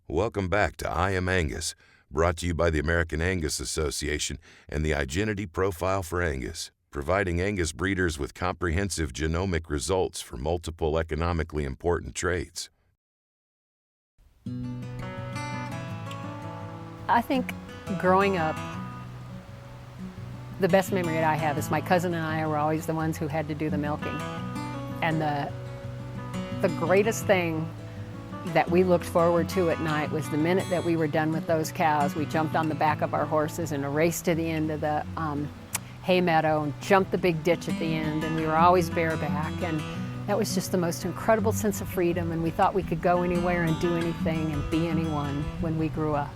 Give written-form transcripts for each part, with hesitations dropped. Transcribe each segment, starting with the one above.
Welcome back to I Am Angus, brought to you by the American Angus Association and the iGenity Profile for Angus, providing Angus breeders with comprehensive genomic results for multiple economically important traits. I think growing up, the best memory that I have is my cousin and I were always the ones who had to do the milking. And the greatest thing that we looked forward to at night was the minute that we were done with those cows, we jumped on the back of our horses and raced to the end of the hay meadow and jumped the big ditch at the end, and we were always bareback. And that was just the most incredible sense of freedom, and we thought we could go anywhere and do anything and be anyone when we grew up.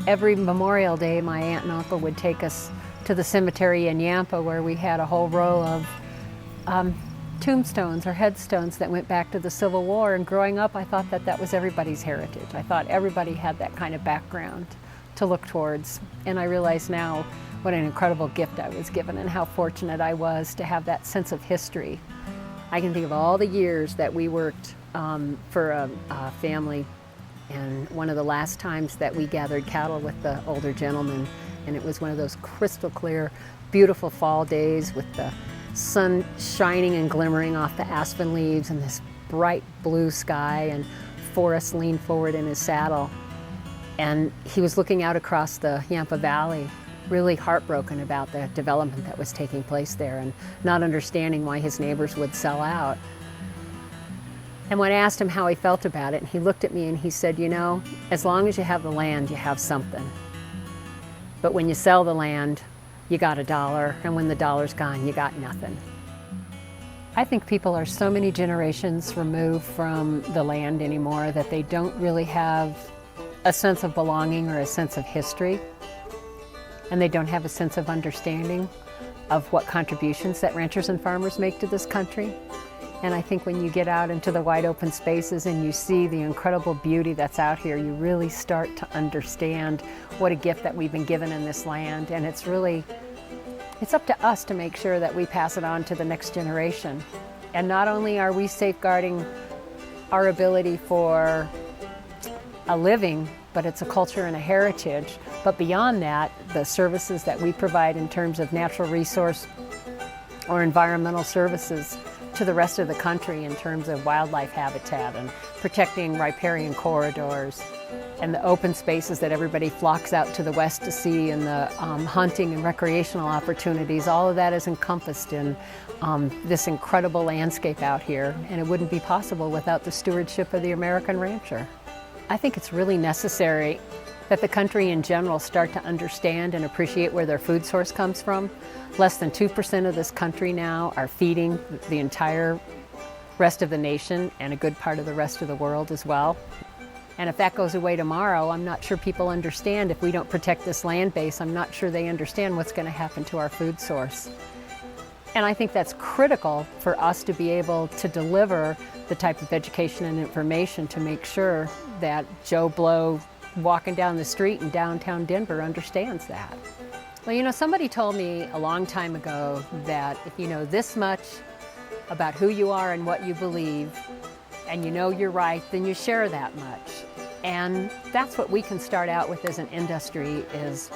Every Memorial Day, my aunt and uncle would take us to the cemetery in Yampa, where we had a whole row of tombstones or headstones that went back to the Civil War. And growing up, I thought that that was everybody's heritage. I thought everybody had that kind of background to look towards. And I realize now what an incredible gift I was given and how fortunate I was to have that sense of history. I can think of all the years that we worked for a family, and one of the last times that we gathered cattle with the older gentleman, and it was one of those crystal clear, beautiful fall days with the sun shining and glimmering off the aspen leaves and this bright blue sky, and Forrest leaned forward in his saddle and he was looking out across the Yampa Valley, really heartbroken about the development that was taking place there and not understanding why his neighbors would sell out. And when I asked him how he felt about it, he looked at me and he said, you know, as long as you have the land, you have something. But when you sell the land, you got $1, and when the dollar's gone, you got nothing. I think people are so many generations removed from the land anymore that they don't really have a sense of belonging or a sense of history, and they don't have a sense of understanding of what contributions that ranchers and farmers make to this country. And I think when you get out into the wide open spaces and you see the incredible beauty that's out here, you really start to understand what a gift that we've been given in this land. And it's up to us to make sure that we pass it on to the next generation. And not only are we safeguarding our ability for a living, but it's a culture and a heritage. But beyond that, the services that we provide in terms of natural resource or environmental services to the rest of the country in terms of wildlife habitat and protecting riparian corridors and the open spaces that everybody flocks out to the west to see, and the hunting and recreational opportunities, all of that is encompassed in this incredible landscape out here, and it wouldn't be possible without the stewardship of the American rancher. I think it's really necessary that the country in general start to understand and appreciate where their food source comes from. Less than 2% of this country now are feeding the entire rest of the nation and a good part of the rest of the world as well. And if that goes away tomorrow, I'm not sure people understand. If we don't protect this land base, I'm not sure they understand what's going to happen to our food source. And I think that's critical for us to be able to deliver the type of education and information to make sure that Joe Blow walking down the street in downtown Denver understands that. Well, you know, somebody told me a long time ago that if you know this much about who you are and what you believe, and you know you're right, then you share that much. And that's what we can start out with as an industry is,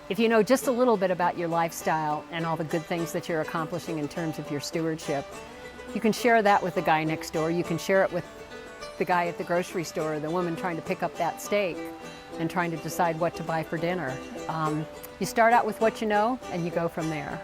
if you know just a little bit about your lifestyle and all the good things that you're accomplishing in terms of your stewardship, you can share that with the guy next door. You can share it with the guy at the grocery store, or the woman trying to pick up that steak and trying to decide what to buy for dinner. You start out with what you know and you go from there.